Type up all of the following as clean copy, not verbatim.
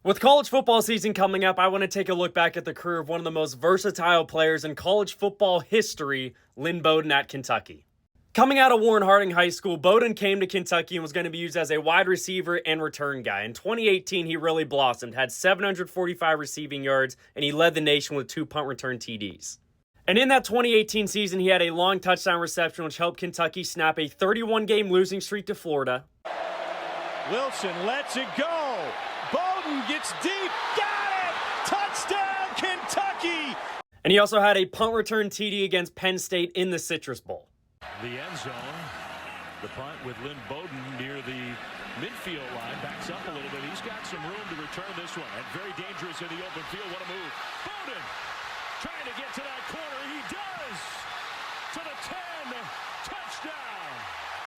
With college football season coming up, I want to take a look back at the career of one of the most versatile players in college football history, Lynn Bowden at Kentucky. Coming out of Warren Harding High School, Bowden came to Kentucky and was going to be used as a wide receiver and return guy. In 2018, he really blossomed, had 745 receiving yards, and he led the nation with 2 punt return TDs. And in that 2018 season, he had a long touchdown reception, which helped Kentucky snap a 31-game losing streak to Florida. Wilson lets it go. Bowden gets deep. Got it! Touchdown, Kentucky! And he also had a punt return TD against Penn State in the Citrus Bowl. The end zone. The punt with Lynn Bowden near the midfield line. Backs up a little bit. He's got some room to return this one. And very dangerous in the open field. What a move. Bowden trying to get to that corner. He does! To the 10. Touchdown!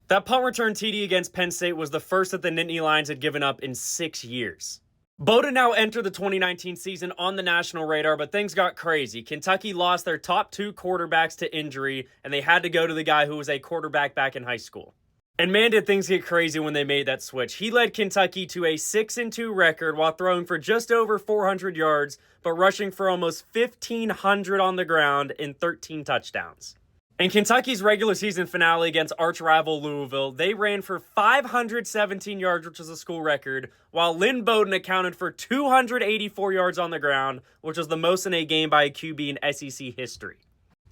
That punt return TD against Penn State was the first that the Nittany Lions had given up in 6 years. Bowden now entered the 2019 season on the national radar, but things got crazy. Kentucky lost their top 2 quarterbacks to injury, and they had to go to the guy who was a quarterback back in high school. And man, did things get crazy when they made that switch. He led Kentucky to a 6-2 record while throwing for just over 400 yards, but rushing for almost 1,500 on the ground in 13 touchdowns. In Kentucky's regular season finale against arch rival Louisville, they ran for 517 yards, which was a school record, while Lynn Bowden accounted for 284 yards on the ground, which was the most in a game by a QB in SEC history.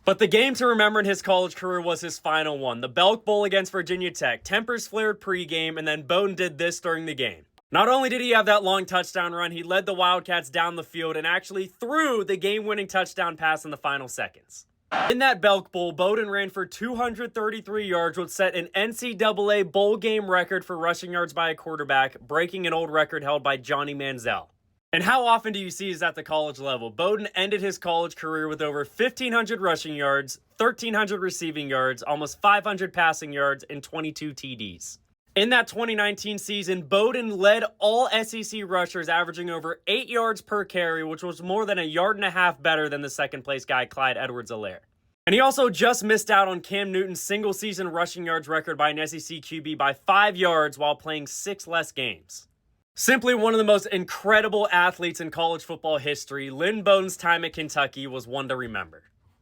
But the game to remember in his college career was his final one, the Belk Bowl against Virginia Tech. Tempers flared pregame, and then Bowden did this during the game. Not only did he have that long touchdown run, he led the Wildcats down the field and actually threw the game-winning touchdown pass in the final seconds. In that Belk Bowl, Bowden ran for 233 yards, which set an NCAA bowl game record for rushing yards by a quarterback, breaking an old record held by Johnny Manziel. And how often do you see this at the college level? Bowden ended his college career with over 1,500 rushing yards, 1,300 receiving yards, almost 500 passing yards, and 22 TDs. In that 2019 season, Bowden led all SEC rushers, averaging over 8 yards per carry, which was more than 1.5 yards better than the second-place guy, Clyde Edwards-Helaire. And he also just missed out on Cam Newton's single-season rushing yards record by an SEC QB by 5 yards while playing 6 less games. Simply one of the most incredible athletes in college football history, Lynn Bowden's time at Kentucky was one to remember.